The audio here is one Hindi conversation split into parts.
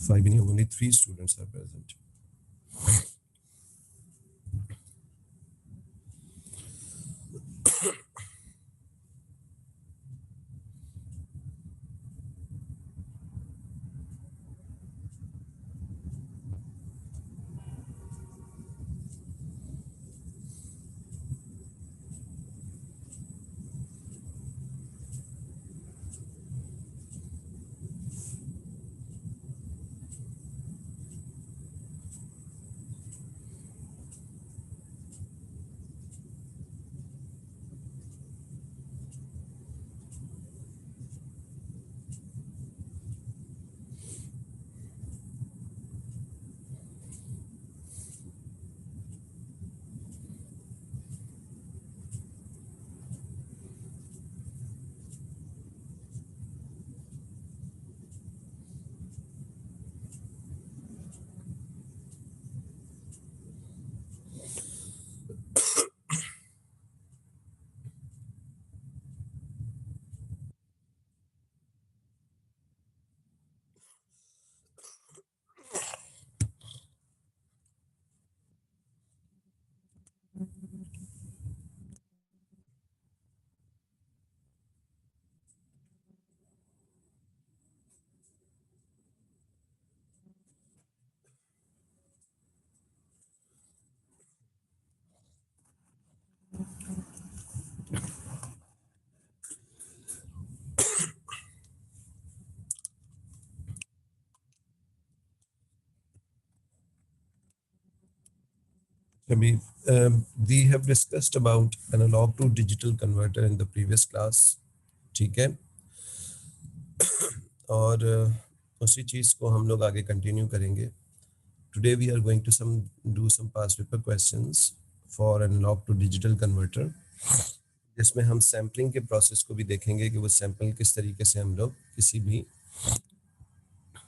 5 meaning only 3 students are present. Abhi, we have discussed about analog to digital converter in the previous class. ठीक है, और उसी चीज़ को हम लोग आगे कंटिन्यू करेंगे. Today we are going to do some past paper questions for analog to digital converter, जिसमें हम सैम्पलिंग के प्रोसेस को भी देखेंगे कि वो सैम्पल किस तरीके से हम लोग किसी भी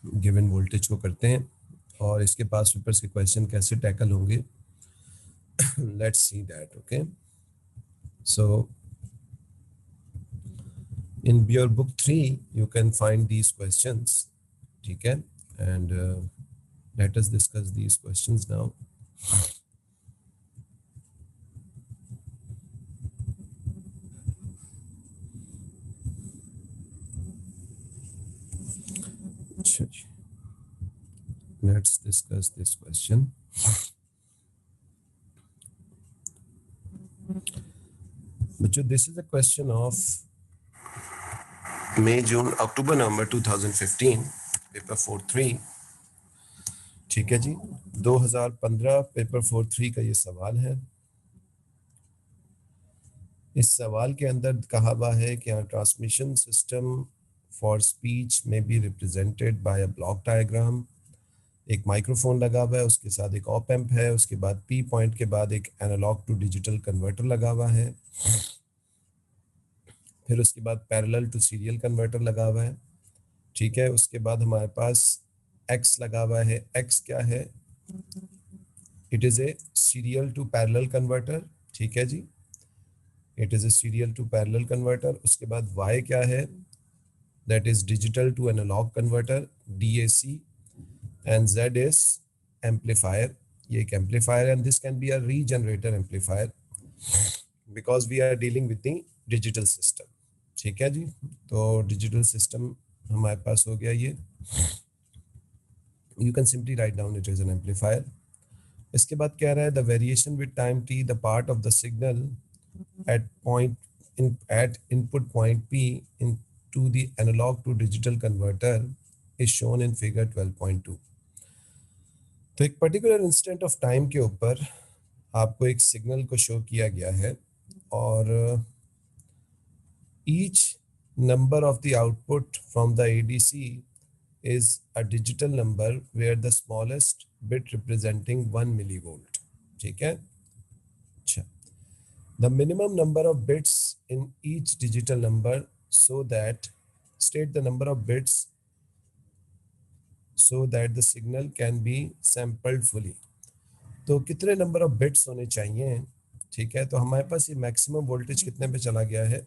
गिवन वोल्टेज को करते हैं और इसके पास पेपर्स के क्वेश्चन कैसे टैकल होंगे. Let's see that. Okay, so in your book 3 you can find these questions. ठीक है, and let us discuss these questions now. Let's discuss this question. This is a question of May, June, October, November 2015, paper 4-3. ठीक है जी, 2015 पेपर 4-3 का ये सवाल है. इस सवाल के अंदर कहा हुआ है कि ट्रांसमिशन सिस्टम फॉर स्पीच में be represented by a block diagram. एक माइक्रोफोन लगा हुआ है, उसके साथ एक ऑप एम्प है, उसके बाद पी पॉइंट के बाद एक एनालॉग टू डिजिटल कन्वर्टर लगा हुआ है, फिर उसके बाद पैरेलल टू सीरियल कन्वर्टर लगा हुआ है. ठीक है, उसके बाद हमारे पास एक्स लगा हुआ है. एक्स क्या है? It is a serial to parallel converter. ठीक है जी, it is a serial to parallel converter. उसके बाद वाई क्या है? That is digital to analogue converter, DAC. And Z is amplifier. ये एक amplifier and this can be a regenerator amplifier because we are dealing with the digital system. ठीक है जी, तो डिजिटल सिस्टम हमारे पास हो गया ये. You can simply write down it is an amplifier. इसके बाद कह रहा है the variation with time t the part of the signal at input point P into the analog to digital converter is shown in figure 12.2. तो एक पर्टिकुलर इंस्टेंट ऑफ टाइम के ऊपर आपको एक सिग्नल को शो किया गया है और each number of the output from the ADC is a digital number where the smallest bit representing 1 millivolt. ठीक है, अच्छा. The minimum number of bits in each digital number so that state the number of bits so that the signal can be sampled fully. तो कितने नंबर ऑफ बिट्स होने चाहिए? ठीक है, तो हमारे पास ये मैक्सिमम वोल्टेज कितने पे चला गया है?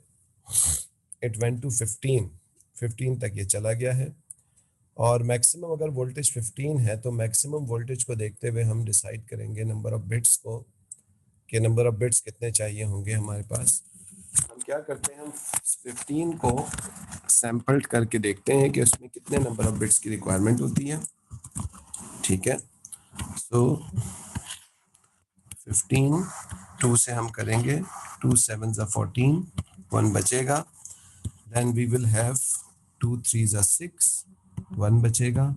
इट वेंट टू 15 तक ये चला गया है और मैक्सिमम अगर वोल्टेज 15 है तो मैक्सिमम वोल्टेज को देखते हुए हम डिसाइड करेंगे नंबर ऑफ बिट्स को, कि नंबर ऑफ बिट्स कितने चाहिए होंगे हमारे पास। हम क्या करते हैं, हम 15 को सैंपल करके देखते हैं कि उसमें कितने नंबर ऑफ बिट्स की रिक्वायरमेंट होती है। ठीक है, सो 15 2 से हम करेंगे, 2 7 14, 1 बचेगा, देन वी विल हैव 2 3 6, 1 बचेगा,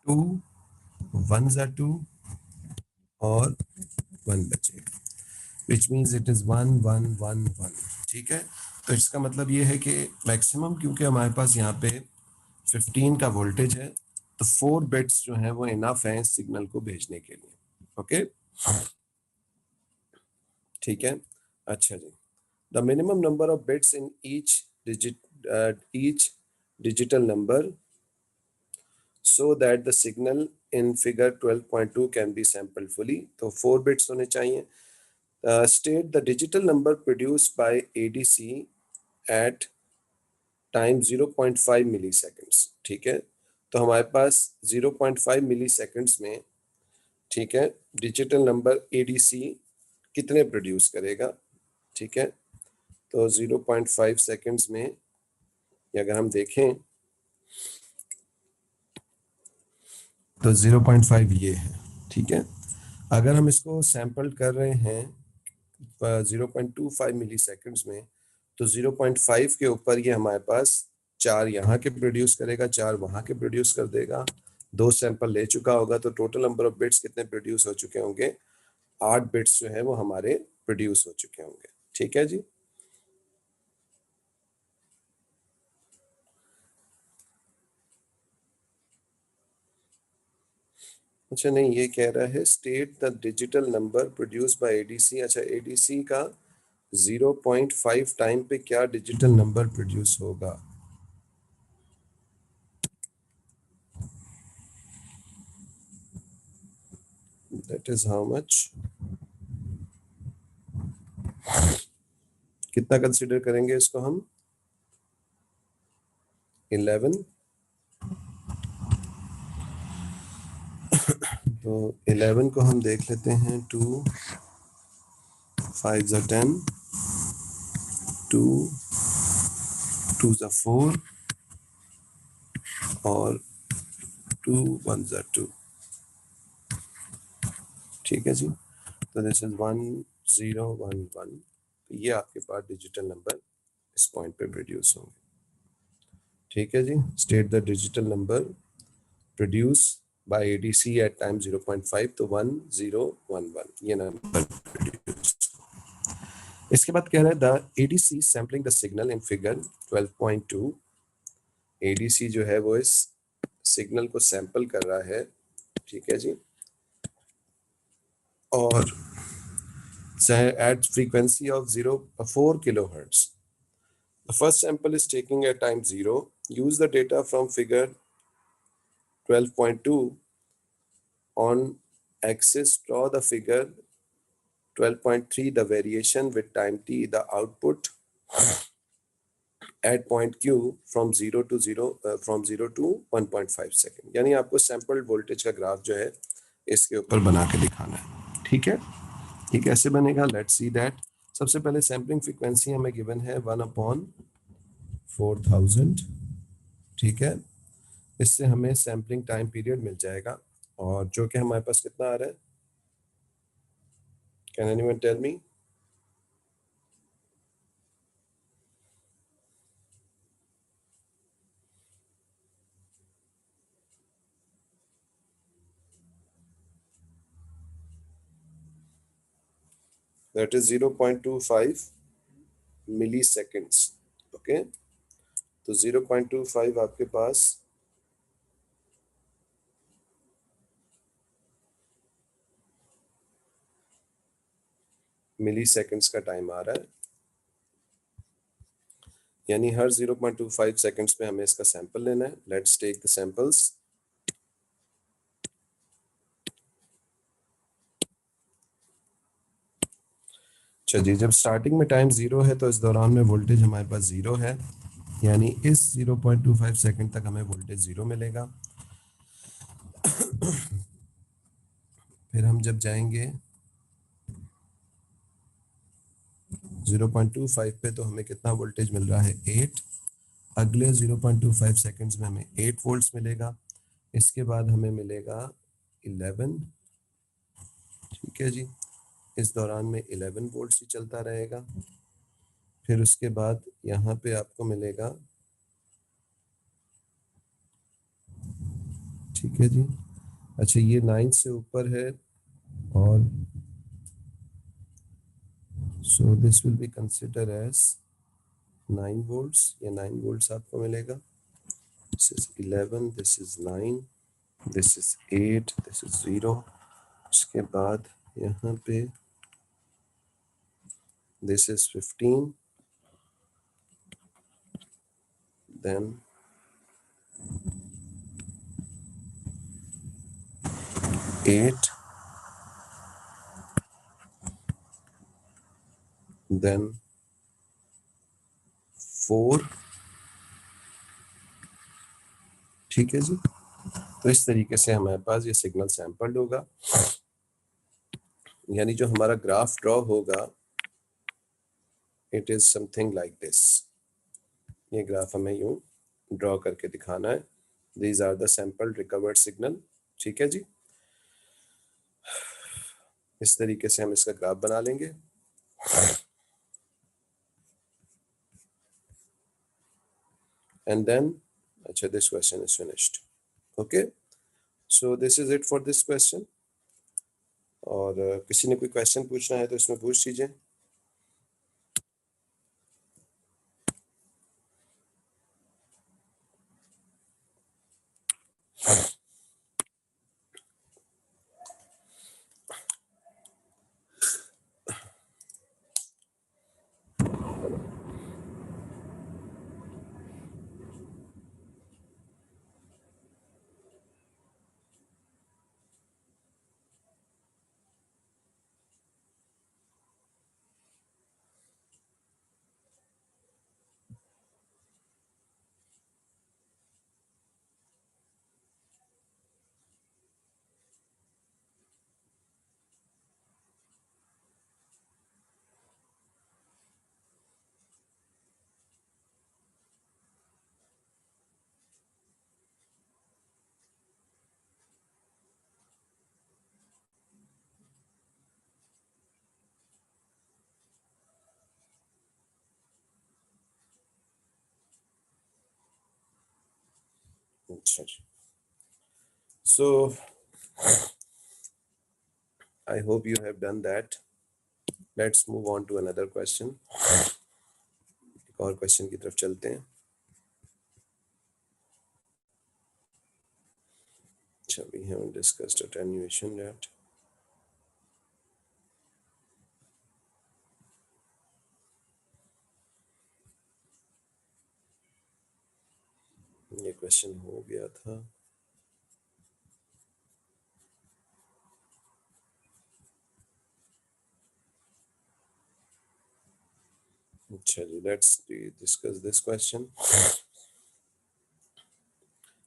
2 1 2 और 1 बचेगा, विच मीन्स इट इज 1 1 1 1। ठीक है, तो इसका मतलब ये है कि मैक्सिमम, क्योंकि हमारे पास यहाँ पे 15 का वोल्टेज है, तो 4 बिट्स जो हैं वो इनफ हैं सिग्नल को भेजने के लिए। ओके, ठीक है। अच्छा जी, the minimum number of bits in each digital number so that the signal in figure 12.2 can be sampled fully. तो 4 बिट्स होने चाहिए। State the digital number produced by ADC at time 0.5 milliseconds. ठीक है, तो हमारे पास 0.5 मिली सेकेंड्स में, ठीक है, डिजिटल नंबर एडीसी कितने प्रोड्यूस करेगा। ठीक है, तो 0.5 सेकेंड्स में अगर हम देखें तो 0.5 ये है। ठीक है, अगर हम इसको सैंपल कर रहे हैं 0.25 मिली सेकेंड्स में, तो 0.5 के ऊपर ये हमारे पास 4 यहाँ के प्रोड्यूस करेगा, 4 वहाँ के प्रोड्यूस कर देगा। 2 सैंपल ले चुका होगा, तो टोटल नंबर ऑफ बिट्स कितने प्रोड्यूस हो चुके होंगे, 8 बिट्स जो है वो हमारे प्रोड्यूस हो चुके होंगे। ठीक है जी, अच्छा नहीं, ये कह रहा है state the digital number produce by ADC. अच्छा, एडीसी का 0.5 टाइम पे क्या डिजिटल नंबर प्रोड्यूस होगा। दैट इज हाउ मच, कितना कंसिडर करेंगे इसको हम, 11। तो 11 को हम देख लेते हैं, 2 5 10, 2 2 4 और 2 1 2। ठीक है जी, तो दिस इज 1 0 1 1। तो ये आपके पास डिजिटल नंबर इस पॉइंट पे प्रोड्यूस होंगे। ठीक है जी, state the digital number produce by ADC at time 0.5, तो 1 0 1 1 ये नंबर प्रोड्यूस। इसके बाद कह रहा है the ADC sampling the signal in figure 12.2। ADC जो है वो इस सिग्नल को सैंपल कर रहा है। ठीक है जी, और at frequency of 0.4 kilohertz. The first sample is taking at time 0. Use the data from figure 12.2 on axis. Draw the figure 12.3, the variation with time t, the output at point q from 0 to 1.5 second. यानी आपको सैंपल वोल्टेज का ग्राफ जो है इसके ऊपर बना के दिखाना है। ठीक है, ये कैसे बनेगा, लेट्स सी दैट। सबसे पहले सैम्पलिंग फ्रीक्वेंसी हमें गिवन है 1/4000। ठीक है, इससे हमें सैम्पलिंग टाइम पीरियड मिल जाएगा, और जो कि हमारे पास कितना आ रहा है, can anyone tell me. That is 0.25 milliseconds. Okay, तो 0.25 आपके पास मिली सेकेंड्स का टाइम आ रहा है, यानी हर 0.25 सेकेंड्स में हमें इसका सैंपल लेना है। Let's take the samples. अच्छा जी, जब स्टार्टिंग में टाइम 0 है तो इस दौरान में वोल्टेज हमारे पास 0 है, यानी इस 0.25 सेकंड तक हमें वोल्टेज 0 मिलेगा। फिर हम जब जाएंगे 0.25 पे तो हमें कितना वोल्टेज मिल रहा है 8। अगले 0.25 सेकंड्स में हमें 8 वोल्ट्स मिलेगा। इसके बाद हमें मिलेगा 11। ठीक है जी, इस दौरान में 11 वोल्ट्स ही चलता रहेगा। फिर उसके बाद यहाँ पे आपको मिलेगा, ठीक है जी, अच्छा ये 9 से ऊपर है और so this will be consider as 9 volts. ये 9 वोल्ट्स आपको मिलेगा। This is 11, this is 9, this is 8, this is 0। उसके बाद यहाँ पे दिस इज 15, देन 8, देन 4। ठीक है जी, तो इस तरीके से हमारे पास ये सिग्नल सैंपल्ड होगा। यानी जो हमारा ग्राफ ड्रॉ होगा it is something like this. ये ग्राफ हमें यूं ड्रॉ करके दिखाना है। These are the sampled recovered signal. ठीक है जी, इस तरीके से हम इसका ग्राफ बना लेंगे। एंड देन अच्छा this question is finished. Okay, so this is it for this question. और किसी ने कोई क्वेश्चन पूछना है तो इसमें पूछ लीजिए। अच्छा जी, सो I hope you have done that. Let's move on to another question. एक और क्वेश्चन की तरफ चलते हैं। अच्छा, we haven't discussed attenuation yet. ये क्वेश्चन हो गया था। अच्छा जी, let's discuss this question.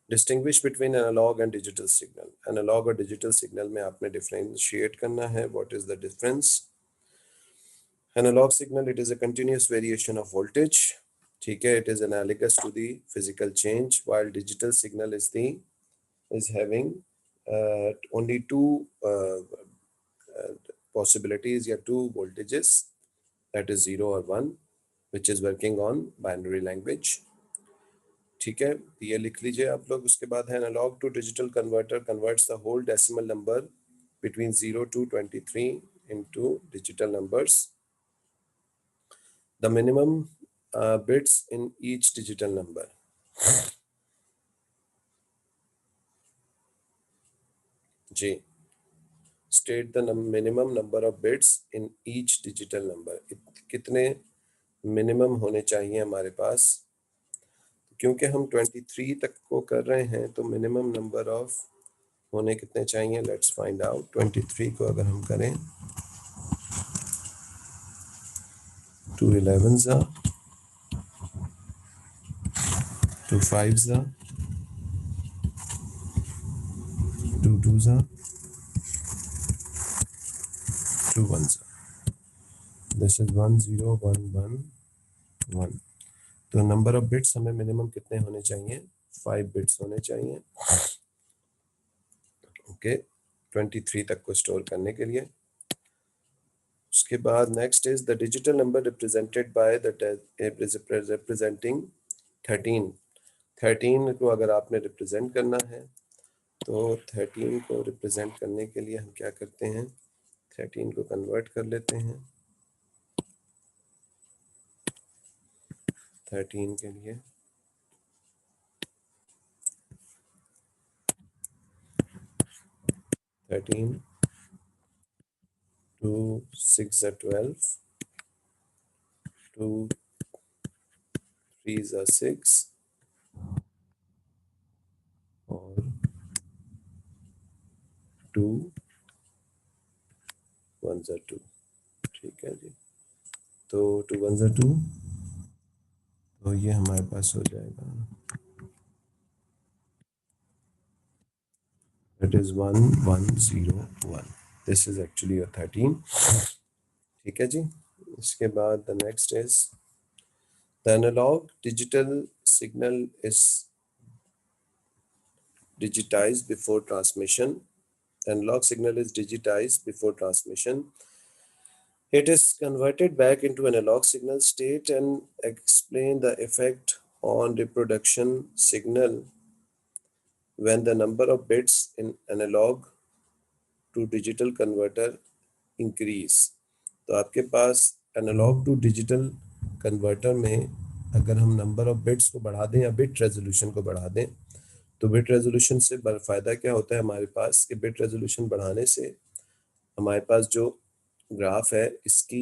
Distinguish between analog and digital signal. Analog और digital signal में आपने differentiate करना है. What is the difference? Analog signal, it is a continuous variation of voltage. ठीक है, it is analogous to the physical change, while digital signal is having only two possibilities, या two voltages, that is 0 or 1, which is working on binary language. ठीक है, ये लिख लीजिए आप लोग। उसके बाद है analogue to digital converter converts the whole decimal number between 0 to 23 into digital numbers. The minimum bits in each digital number. जी, state the minimum number of bits in each digital number. कितने मिनिमम होने चाहिए हमारे पास? क्योंकि हम 23 तक को कर रहे हैं तो मिनिमम नंबर ऑफ होने कितने चाहिए? Let's find out. 23 को अगर हम करें 2 11s 2 5s are, 2 2s are, 2 1s are. This is 1 0 1 1 1. तो नंबर ऑफ बिट्स हमें मिनिमम कितने होने चाहिए? 5 बिट्स होने चाहिए, ओके, 23 तक को स्टोर करने के लिए। उसके बाद next is the digital number represented by the representing 13। 13 को अगर आपने रिप्रेजेंट करना है तो 13 को रिप्रेजेंट करने के लिए हम क्या करते हैं, 13 को कन्वर्ट कर लेते हैं। 13 के लिए 13 2 6 are 12, 2 3s are 6 और 2 1s are 2। ठीक है जी, तो 2 1s are 2, तो ये हमारे पास हो जाएगा, that is 1 1 0 1। This is actually your 13। ठीक है जी। इसके बाद the next is the analogue digital signal is digitized before transmission. Analog signal is digitized before transmission. It is converted back into analog signal state and explain the effect on reproduction signal when the number of bits in analog to digital converter increase. तो आपके पास एनालॉग टू डिजिटल कन्वर्टर में अगर हम नंबर ऑफ बिट्स को बढ़ा दें या बिट रेजोल्यूशन को बढ़ा दें, तो बिट रेजोल्यूशन से फ़ायदा क्या होता है हमारे पास कि बिट रेजोल्यूशन बढ़ाने से हमारे पास जो ग्राफ है इसकी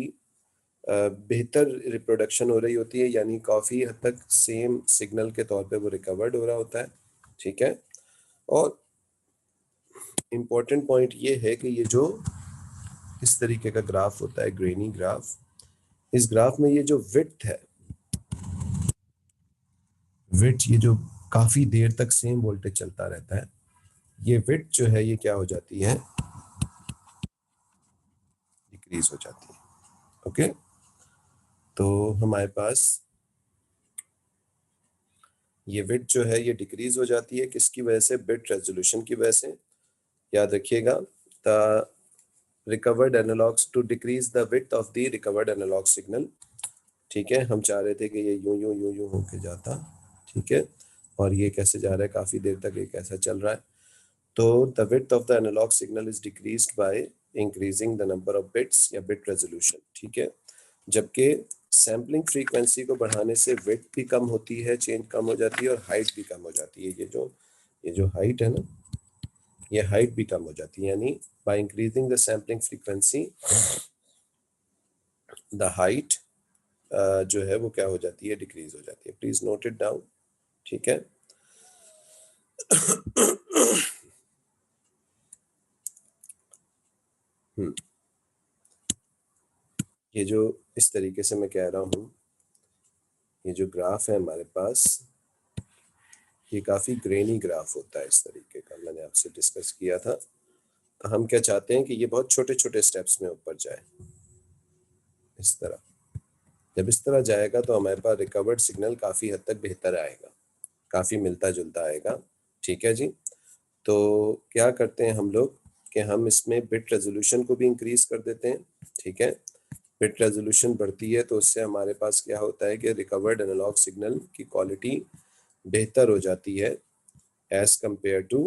बेहतर रिप्रोडक्शन हो रही होती है, यानी काफ़ी हद तक सेम सिग्नल के तौर पे वो रिकवर्ड हो रहा होता है। ठीक है, और इम्पॉर्टेंट पॉइंट ये है कि ये जो इस तरीके का ग्राफ होता है, ग्रेनी ग्राफ, इस ग्राफ में ये जो विड्थ है, विड्थ ये जो काफ़ी देर तक सेम वोल्टेज चलता रहता है, ये विड्थ जो है ये क्या हो जाती है, डिक्रीज हो जाती है। ओके, तो हमारे पास ये विड्थ जो है ये डिक्रीज हो जाती है, किसकी वजह से? बिट रेजोल्यूशन की वजह से। याद रखिएगा, the recovered analogues to decrease the width of the recovered analogue signal. ठीक है, हम चाह रहे थे कि ये यूं यूं यूं यूं होके जाता, ठीक है, और ये कैसे जा रहा है, काफ़ी देर तक ये कैसा चल रहा है। तो the width of the analogue signal is decreased by increasing the number of bits या बिट रेजोल्यूशन। ठीक है, जबकि सैम्पलिंग फ्रीक्वेंसी को बढ़ाने से विड्थ भी कम होती है, चेंज कम हो जाती है, और हाइट भी कम हो जाती है। ये जो हाइट है ना, ये हाइट भी कम हो जाती है, यानी bye increasing the sampling frequency the height जो है वो क्या हो जाती है, डिक्रीज हो जाती है। Please note it down. ठीक है, ये जो इस तरीके से मैं कह रहा हूँ, ये जो ग्राफ है हमारे पास, ये काफ़ी ग्रेनी ग्राफ होता है इस तरीके का, मैंने आपसे डिस्कस किया था। तो हम क्या चाहते हैं कि ये बहुत छोटे छोटे स्टेप्स में ऊपर जाए, इस तरह। जब इस तरह जाएगा तो हमारे पास रिकवर्ड सिग्नल काफ़ी हद तक बेहतर आएगा, काफ़ी मिलता जुलता आएगा। ठीक है जी, तो क्या करते हैं हम लोग कि हम इसमें बिट रेजोल्यूशन को भी इंक्रीज कर देते हैं। ठीक है, बिट रेजोल्यूशन बढ़ती है तो उससे हमारे पास क्या होता है कि रिकवर्ड एनालॉग सिग्नल की क्वालिटी बेहतर हो जाती है एज कंपेयर टू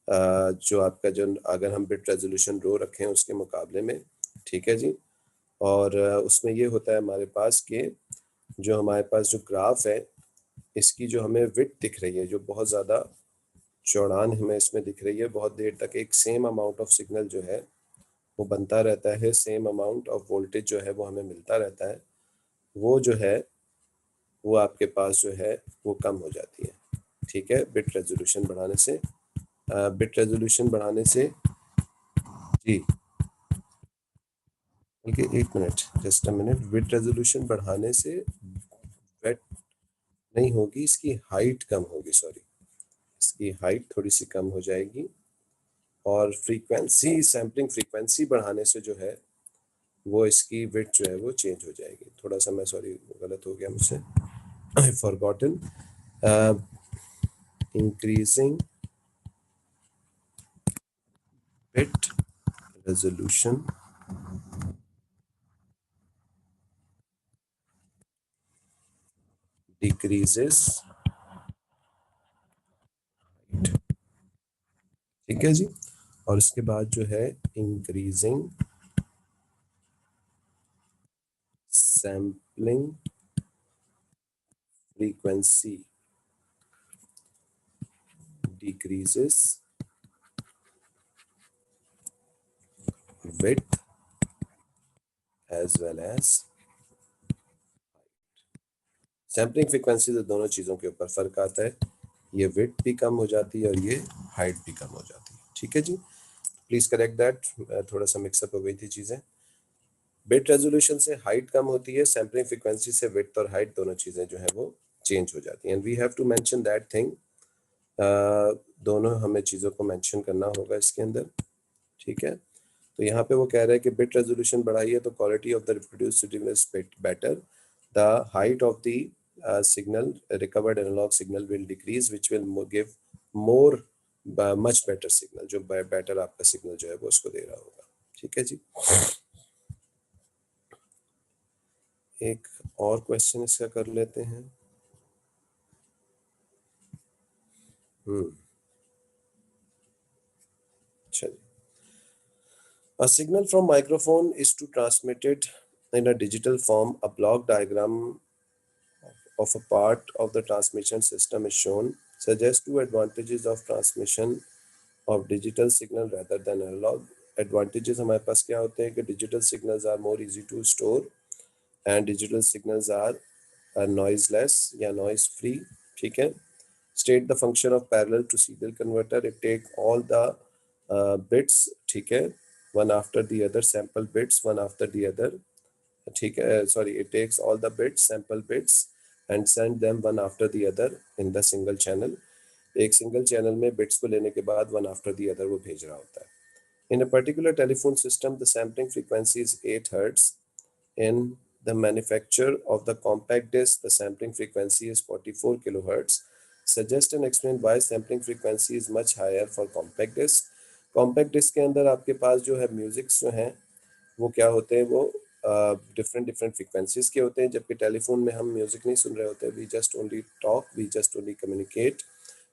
जो आपका जो अगर हम बिट रेजोल्यूशन रो रखें उसके मुकाबले में। ठीक है जी, और उसमें ये होता है हमारे पास कि जो हमारे पास जो ग्राफ है इसकी जो हमें विड्थ दिख रही है, जो बहुत ज़्यादा चौड़ान हमें इसमें दिख रही है, बहुत देर तक एक सेम अमाउंट ऑफ सिग्नल जो है वो बनता रहता है, सेम अमाउंट ऑफ वोल्टेज जो है वो हमें मिलता रहता है, वो जो है वो आपके पास जो है वो कम हो जाती है। ठीक है, बिट रेजोल्यूशन बढ़ाने से, बिट रेजोल्यूशन बढ़ाने से जी, बल्कि एक minute, just a minute, bit resolution बढ़ाने से नहीं होगी, इसकी हाइट कम होगी, सॉरी, इसकी हाइट थोड़ी सी कम हो जाएगी, और फ्रीक्वेंसी, सैम्पलिंग फ्रीक्वेंसी बढ़ाने से जो है वो इसकी विड्थ जो है वो चेंज हो जाएगी। थोड़ा सा मैं, सॉरी गलत हो गया मुझसे, आई forgotten, increasing bit resolution decreases, ठीक है जी। और इसके बाद जो है increasing sampling frequency decreases width as well as sampling frequency से दोनों चीज़ों के ऊपर फर्क आता है, ये विड्थ भी कम हो जाती है और ये हाइट भी कम हो जाती है, ठीक है जी। प्लीज करेक्ट दैट, थोड़ा सा मिक्सअप हो गई थी चीज़ें। बिट रेजोल्यूशन से हाइट कम होती है, सैम्पलिंग फ्रीक्वेंसी से विड्थ और हाइट दोनों चीज़ें जो है वो चेंज हो जाती हैं, and we have to mention that thing, दोनों हमें चीज़ों को मेंशन करना होगा इसके अंदर, ठीक है। तो यहाँ पे वो कह रहा है कि बिट रेजोल्यूशन बढ़ाइए तो quality of the reproduce signal is better, the height of the signal recovered analogue signal will decrease which will give more much better signal, जो बेटर आपका सिग्नल जो है वो उसको दे रहा होगा, ठीक है जी। एक और क्वेश्चन इसका कर लेते हैं। अच्छा जी, a signal from microphone is to transmitted in a digital form. A block diagram of a part of the transmission system is shown, suggests two advantages of transmission of digital signal rather than analog. Advantages हमारे पास क्या होते हैं कि digital signals are more easy to store and digital signals are noiseless या noise free, ठीक है। State the function of parallel to serial converter. It take all the bits, ठीक है, one after the other, sample bits one after the other, ठीक है, sorry, it takes all the bits, sample bits and send them one after the other in the single channel. एक सिंगल चैनल में बिट्स को लेने के बाद वन आफ्टर दी अदर वो भेज रहा होता है। In a particular telephone system the sampling frequency is 8 hertz. In the manufacture of the compact disc, the sampling frequency is 44 kilohertz. Suggest and explain why sampling frequency is much higher for compact disc. Compact disc के अंदर आपके पास जो है म्यूजिक्स जो हैं वो क्या होते हैं, वो डिफरेंट डिफरेंट फ्रीक्वेंसीज के होते हैं, जबकि टेलीफोन में हम म्यूजिक नहीं सुन रहे होते, we just only talk, we just only communicate.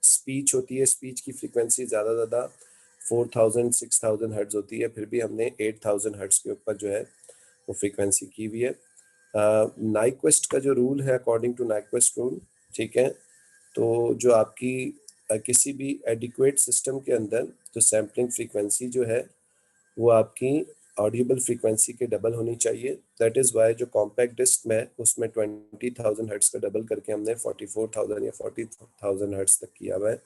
Speech होती है, स्पीच की फ्रीक्वेंसी ज़्यादा 4000 6000 हर्ट्ज होती है, फिर भी हमने 8000 हर्ट्ज के ऊपर जो है वो फ्रीक्वेंसी की हुई है। नाइक्वेस्ट का जो रूल है, अकॉर्डिंग टू नाइक्वेस्ट रूल, ठीक है, तो जो आपकी किसी भी एडिक्वेट सिस्टम के अंदर जो सैम्पलिंग फ्रीक्वेंसी जो है वो आपकी ऑडिबल फ्रीक्वेंसी के डबल होनी चाहिए। दैट इज वाई जो कॉम्पैक्ट डिस्क में उसमें 20,000 हर्ट्ज का डबल करके हमने 44,000 या 40,000 हर्ट्ज तक किया हुआ है,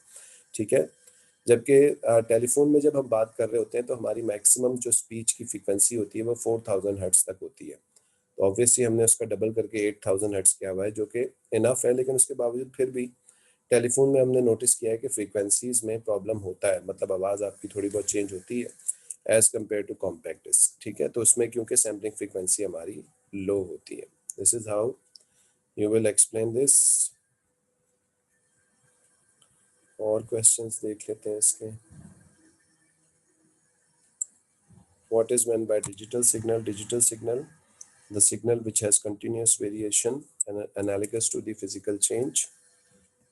ठीक है। जबकि टेलीफोन में जब हम बात कर रहे होते हैं तो हमारी मैक्सिमम जो स्पीच की फ्रीक्वेंसी होती है वो 4000 हर्ट्ज तक होती है, तो ऑब्वियसली हमने उसका डबल करके 8000 हर्ट्ज किया हुआ है, जो कि इनफ है। लेकिन उसके बावजूद फिर भी टेलीफोन में हमने नोटिस किया है कि फ्रीक्वेंसीज में प्रॉब्लम होता है, मतलब आवाज़ आपकी थोड़ी बहुत चेंज होती है as compare to compact disc, ठीक है। तो उसमें क्योंकि सैम्पलिंग फ्रीक्वेंसी हमारी लो होती है। This is how you will explain this. और क्वेश्चंस देख लेते हैं इसके। What is meant by digital signal? Digital signal, the signal which has continuous variation and analogous to the physical change.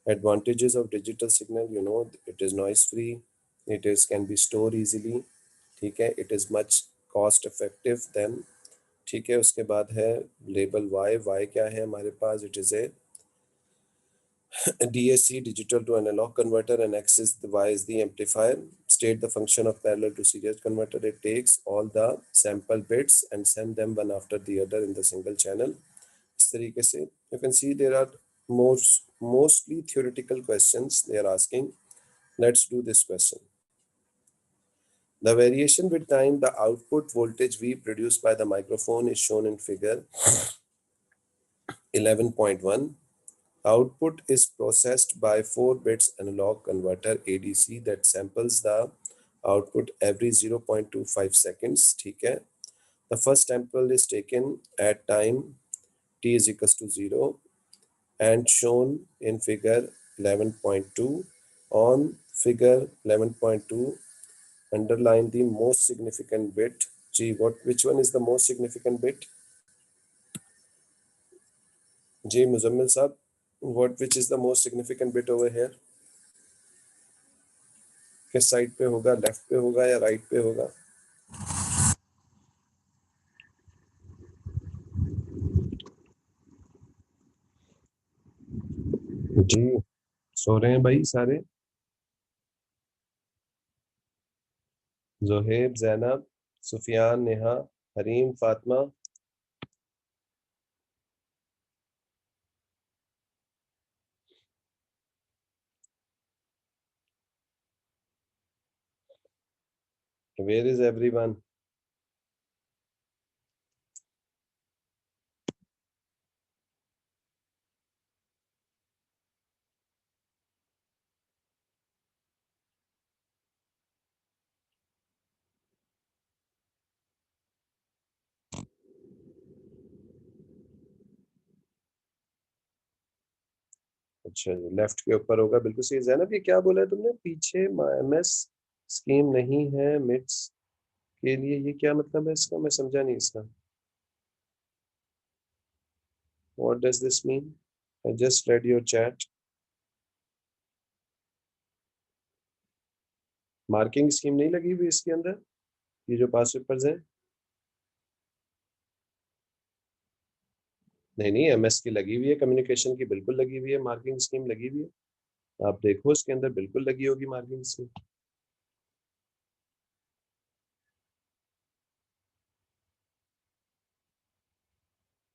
Advantages of digital signal, you know, it is noise free, it is can be stored easily, ठीक है, it is much cost effective then, ठीक है। उसके बाद है लेबल y क्या है हमारे पास, it is a DAC, digital to analog converter, and X is the Y is the amplifier. State the function of parallel to series converter. It takes all the sample bits and send them one after the other in the single channel. इस तरीके से you can see there are mostly theoretical questions they are asking. Let's do this question. The variation with time, the output voltage V produced by the microphone is shown in figure 11.1. Output is processed by 4 bits analog converter ADC that samples the output every 0.25 seconds. ठीक है. The first sample is taken at time t is equals to 0 and shown in figure 11.2. On figure 11.2, underline the most significant bit. G, which one is the most significant bit? G, Muzammil Saab, which is the most significant bit over here? किस साइड पे होगा, लेफ्ट पे होगा या राइट पे होगा? जी सो रहे हैं भाई सारे. Zoheb, Zainab, Sufiyan, Neha, Hareem, Fatima. Where is everyone? अच्छा जी, लेफ्ट के ऊपर होगा, बिल्कुल सही. जैनब, ये क्या बोला है तुमने? पीछे एमएस स्कीम नहीं है मिट्स के लिए, ये क्या मतलब है इसका? मैं समझा नहीं इसका. What does this mean? I just read your chat. Marking scheme नहीं लगी हुई इसके अंदर, ये जो पास पेपर्स हैं? नहीं नहीं, एमएस की लगी हुई है, कम्युनिकेशन की बिल्कुल लगी हुई है, मार्किंग स्कीम लगी हुई है. आप देखो इसके अंदर बिल्कुल लगी होगी मार्किंग स्कीम.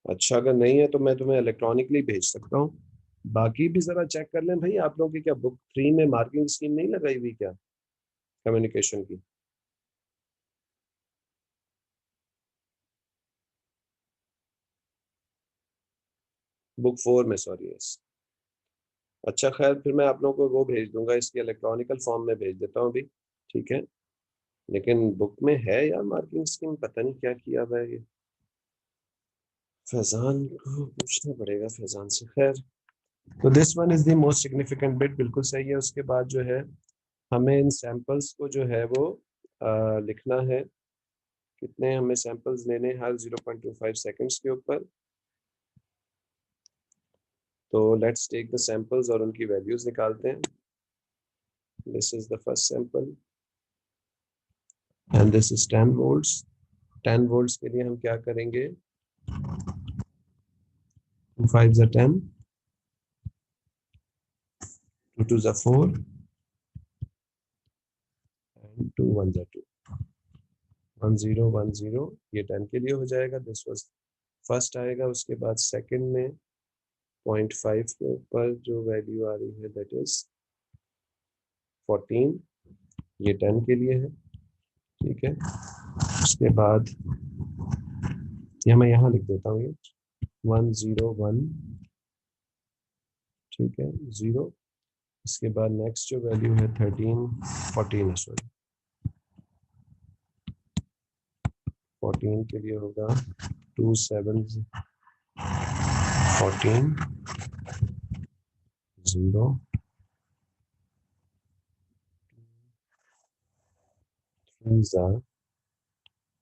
अच्छा, अगर नहीं है तो मैं तुम्हें इलेक्ट्रॉनिकली भेज सकता हूँ. बाकी भी जरा चेक कर लें भाई, आप लोगों की क्या बुक 3 में मार्किंग स्कीम नहीं लगाई हुई क्या, कम्युनिकेशन की? बुक 4 में, सॉरी, यस. अच्छा खैर, फिर मैं आप लोगों को वो भेज दूंगा, इसकी इलेक्ट्रॉनिकल फॉर्म में भेज देता हूँ अभी. ठीक है. लेकिन बुक में है यार मार्किंग स्कीम, पता नहीं क्या किया हुआ है ये. फैजान को पूछना पड़ेगा, फैजान से. खैर, तो this one is the most significant bit, बिल्कुल सही है. उसके बाद जो है, हमें इन सैंपल्स को जो है वो लिखना है. कितने हमें सैंपल्स लेने हैं हर 0.25 सेकंड्स के ऊपर. तो लेट्स टेक द सैंपल्स और उनकी वैल्यूज निकालते हैं. This is the first sample and this is 10 volts. 10 volts के लिए हम क्या करेंगे? 2 5 are 10, 2 2 are 4 and 2 1 are 2. 1 0 1 0, ये 10 के लिए हो जाएगा. दिस वाज फर्स्ट आएगा. उसके बाद सेकंड में 0.5 के ऊपर जो वैल्यू आ रही है दैट इज 14, ये 10 के लिए है. ठीक है. उसके बाद ये मैं यहाँ लिख देता हूँ, ये 1 0 1. ठीक है, 0. इसके बाद नेक्स्ट जो वैल्यू है 13, 14 है, सॉरी, 14 के लिए होगा 2 7 14 0 3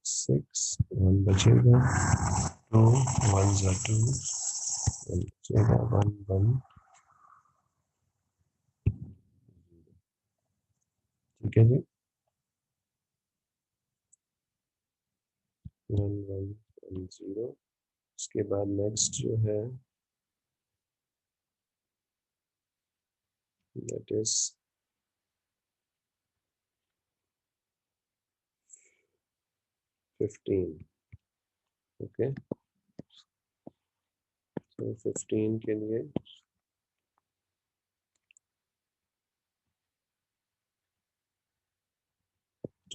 6 1 बचेगा. 2 1 2 1 बचेगा. 1 1. ठीक है जी. 1 1 1 0. उसके बाद नेक्स्ट जो है दैट इज 15. ओके. तो 15 के लिए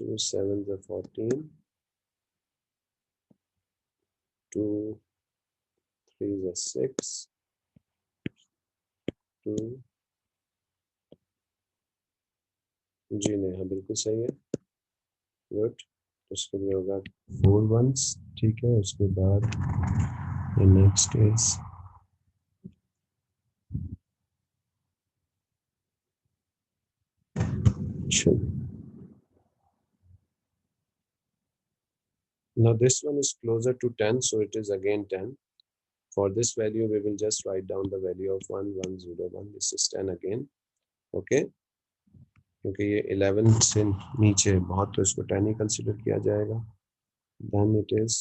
2 7 14, 2 3 6, 2 जी नहीं, हाँ बिल्कुल सही है, गुड। उसके लिए होगा 4 1s, ठीक है। उसके बाद next is now this one is closer to 10, so it is again 10. For this value we will just write down the value of 1 1 0 1. This is 10 again, okay, क्योंकि ये 11 से नीचे बहुत, तो इसको 10 ही कंसिडर किया जाएगा। then it is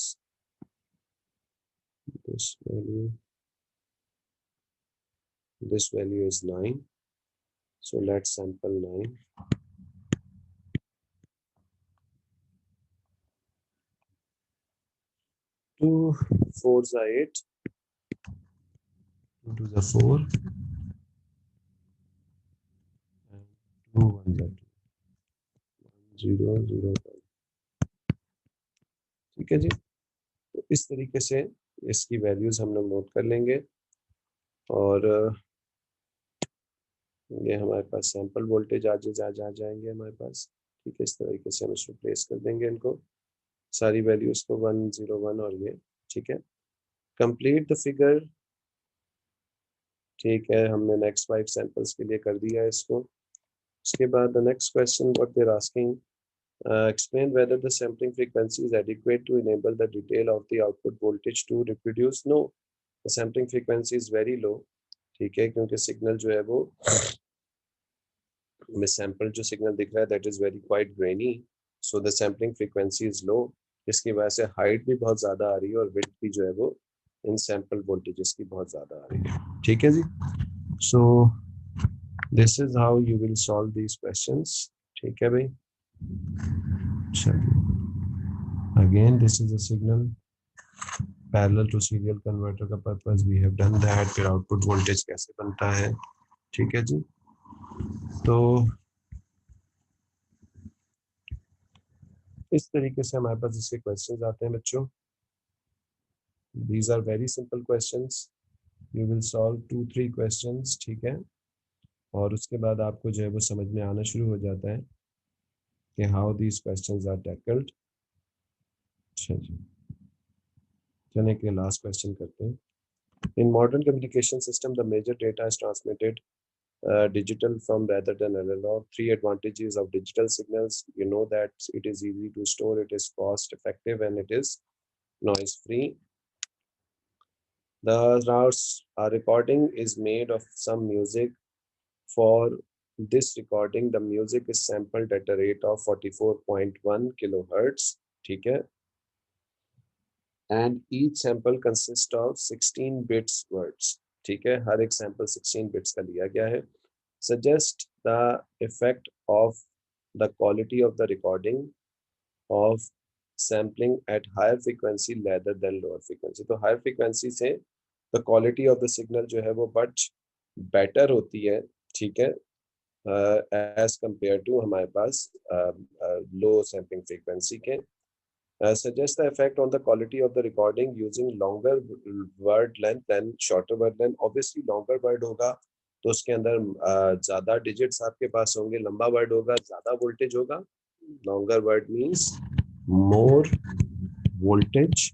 this value is 9, so let's sample 9. 2 4s are 8, 2 2s are 4, and 2 1s are 2, 0 0 1, ठीक है जी। तो इस तरीके से इसकी वैल्यूज हम लोग नोट कर लेंगे, और ये हमारे पास सैंपल वोल्टेज आ जाएंगे हमारे पास, ठीक है। इस तरीके से हम इसको प्लेस कर देंगे इनको, सारी वैल्यूज को 1 0 1 और ये, ठीक है। कंप्लीट द फिगर, ठीक है, हमने नेक्स्ट 5 सैंपल्स के लिए कर दिया है इसको। उसके बाद the next question what they are asking, explain whether the sampling frequency is adequate to enable the detail of the output voltage to reproduce. No, the sampling frequency is very low, ठीक है, क्योंकि सिग्नल जो है वो में सैंपल जो सिग्नल दिख रहा है that is very quite granny, so the sampling frequency is low, इसकी वजह से हाइट भी बहुत ज्यादा आ रही है और विड्थ भी जो है वो इन सैंपल वोल्टेजेस की बहुत ज्यादा आ रही है, ठीक है जी। So this is how you will solve these questions, ठीक है भाई। चलिए, again this is a signal parallel to serial converter का purpose, we have done that. फिर आउटपुट वोल्टेज कैसे बनता है, ठीक है जी। तो इस तरीके से हमारे पास इसके क्वेश्चंस आते हैं बच्चों। These are very simple questions. You will solve 2-3 questions, ठीक है, और उसके बाद आपको जो है वो समझ में आना शुरू हो जाता है कि how these questions are tackled। अच्छा जी, चलिए के लास्ट क्वेश्चन करते हैं। In modern communication system, the major data is transmitted digital from rather than analog. 3 advantages of digital signals. You know that it is easy to store, it is cost effective, and it is noise free. The recording is made of some music. For this recording, the music is sampled at a rate of 44.1 kilohertz, ठीक है, and each sample consists of 16 bits words, ठीक है, हर एक sample 16 bits का लिया गया है। Suggest the effect of the quality of the recording of sampling at higher frequency rather than lower frequency। तो higher frequency से the quality of the signal जो है वो much better होती है, ठीक है, एज कंपेयर टू हमारे पास लो सैम्पलिंग फ्रीक्वेंसी के। suggest the effect on the quality of the recording using longer word length and shorter word length। obviously longer word होगा तो उसके अंदर ज्यादा डिजिट्स आपके पास होंगे, लंबा वर्ड होगा ज्यादा वोल्टेज होगा। Longer word means more voltage.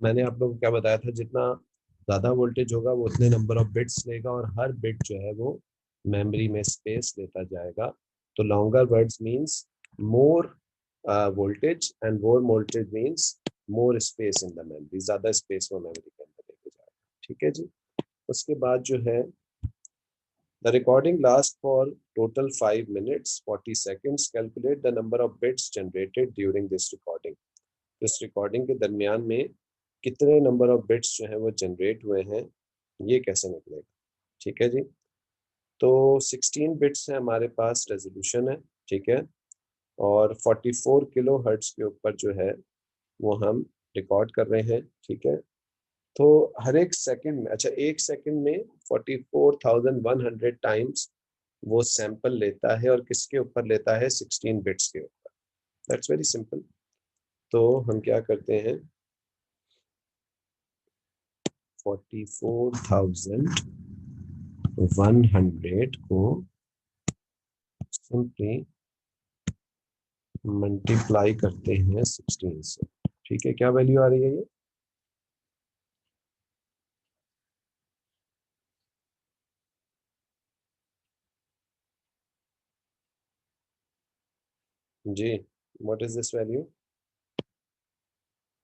मैंने आप लोगों को क्या बताया था, जितना ज्यादा वोल्टेज होगा वो उतने नंबर ऑफ बिट्स लेगा और हर बिट जो है वो मेमोरी में स्पेस लेता जाएगा। तो longer words means more voltage and more voltage means more space in the memory, ज्यादा स्पेस वो मेमोरी के अंदर लेके जाएगा, ठीक है जी। उसके बाद जो है the recording last for total 5 minutes 40 seconds। Calculate the number of bits generated during this recording. इस रिकॉर्डिंग के दरमियान में कितने नंबर ऑफ बिट्स जो है वो जनरेट हुए हैं, ये कैसे निकलेगा, ठीक है जी। तो 16 बिट्स है हमारे पास रेजोल्यूशन है, ठीक है, और 44 किलो हर्ट्ज के ऊपर जो है वो हम रिकॉर्ड कर रहे हैं, ठीक है। तो हर एक सेकंड में, अच्छा एक सेकंड में 44,100 टाइम्स वो सैंपल लेता है, और किसके ऊपर लेता है, 16 बिट्स के ऊपर। That's very simple. तो हम क्या करते हैं, 44,000 100 को सिंपली मल्टीप्लाई करते हैं 16 से। ठीक है, क्या वैल्यू आ रही है ये? जी, व्हाट इज दिस वैल्यू?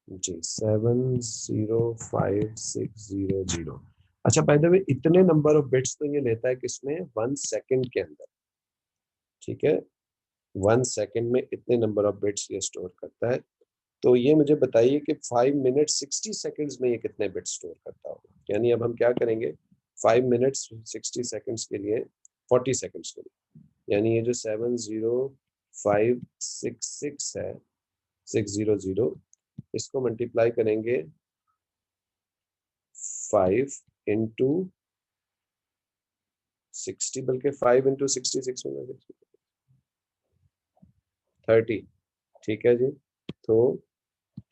जी, 705600। अच्छा, बाय द वे इतने नंबर ऑफ बिट्स तो ये लेता है किसमें? 1 सेकंड के अंदर। ठीक है, 1 सेकंड में इतने नंबर ऑफ बिट्स ये स्टोर करता है। तो ये मुझे बताइए कि 5 मिनट 60 सेकेंड्स में ये कितने बिट्स स्टोर करता होगा। यानी अब हम क्या करेंगे, 5 मिनट्स 60 सेकेंड्स के लिए, 40 सेकेंड्स के लिए, यानी ये जो 70566 है, 600, इसको मल्टीप्लाई करेंगे 5 इंटू 60, बल्कि 5 इंटू 66 में 30। ठीक है जी, तो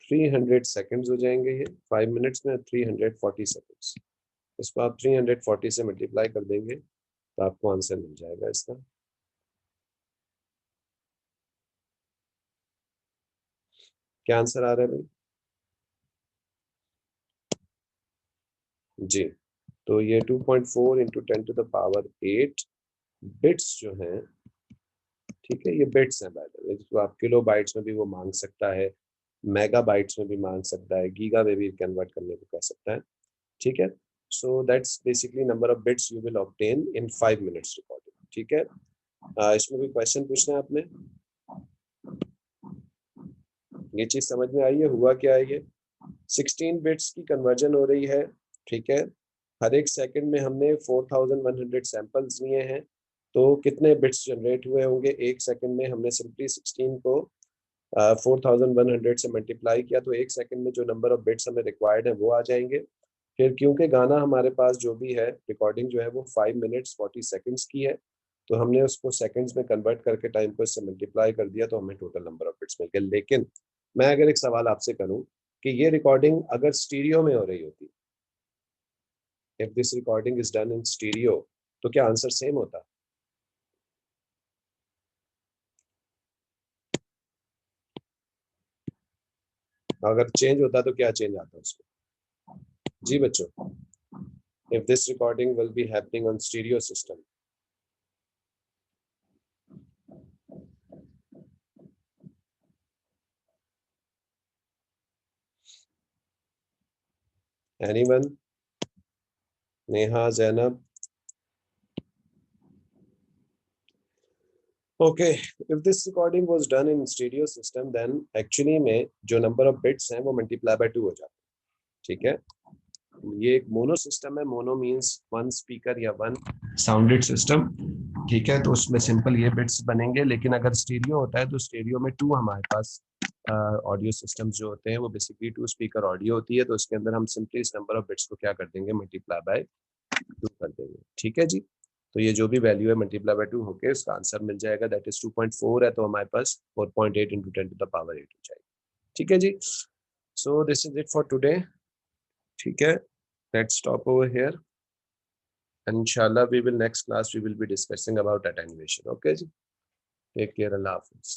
300 सेकेंड्स हो जाएंगे ये 5 मिनट्स में, 340 सेकेंड्स। इसको आप 340 से मल्टीप्लाई कर देंगे तो आपको आंसर मिल जाएगा इसका। क्या आंसर आ रहा है भाई? जी, तो ये 2.4 इंटू 10⁸ बिट्स जो हैं, ठीक है, ये बिट्स हैं बाय द वे, जिसको आप किलो बाइट्स में भी वो मांग सकता है, मेगा बाइट्स में भी मांग सकता है, गीगा में भी कन्वर्ट करने को कह सकता है। ठीक है, so that's basically number of bits you will obtain in 5 minutes recording. ठीक है, इसमें भी क्वेश्चन पूछना है आपने? ये चीज समझ में आई है, हुआ क्या है ये? 16 बिट्स की कन्वर्जन हो रही है। ठीक है, हर एक सेकंड में हमने 4100 सैंपल्स लिए हैं, तो कितने बिट्स जनरेट हुए होंगे एक सेकंड में? हमने सिंपली 16 को 4100 से मल्टीप्लाई किया, तो एक सेकंड में जो नंबर ऑफ बिट्स हमें रिक्वायर्ड है वो आ जाएंगे। फिर क्योंकि गाना हमारे पास जो भी है, रिकॉर्डिंग जो है वो 5 मिनट्स 40 सेकेंड्स की है, तो हमने उसको सेकंड्स में कन्वर्ट करके टाइम को इससे मल्टीप्लाई कर दिया, तो हमें टोटल नंबर ऑफ बिट्स मिल गए। लेकिन मैं अगर एक सवाल आपसे करूं कि ये रिकॉर्डिंग अगर स्टीरियो में हो रही होती, if this recording is done in stereo, तो क्या आंसर सेम होता? अगर चेंज होता तो क्या चेंज आता उसमें? जी बच्चों, if this recording will be happening on stereo system. Anyone? Neha, Zainab? Okay, if this recording was done in stereo system, then actually में जो number of bits हैं वो multiply by 2 हो जाते हैं। ठीक है, ये एक मोनो सिस्टम है। मोनो मींस वन स्पीकर या वन साउंडेड सिस्टम। ठीक है, तो उसमें सिंपल ये बिट्स बनेंगे। लेकिन अगर स्टीरियो होता है तो स्टीरियो में 2 हमारे पास ऑडियो सिस्टम्स जो होते हैं वो बेसिकली 2 स्पीकर ऑडियो होती है, तो उसके अंदर हम सिंपली इस नंबर ऑफ बिट्स को क्या कर देंगे, मल्टीप्लाई बाय 2 कर देंगे। ठीक है जी, तो ये जो भी वैल्यू है मल्टीप्लाई बाय 2 होके उसका आंसर मिल जाएगा, दैट इज 2.4 है, तो हमारे पास 4.8 इंटू 10⁸ हो जाएगी। ठीक है जी, so this is it for today. ठीक है, let's stop over here, and inshallah we will next class we will be discussing about attenuation. Okay ji, take care, Allah Hafiz.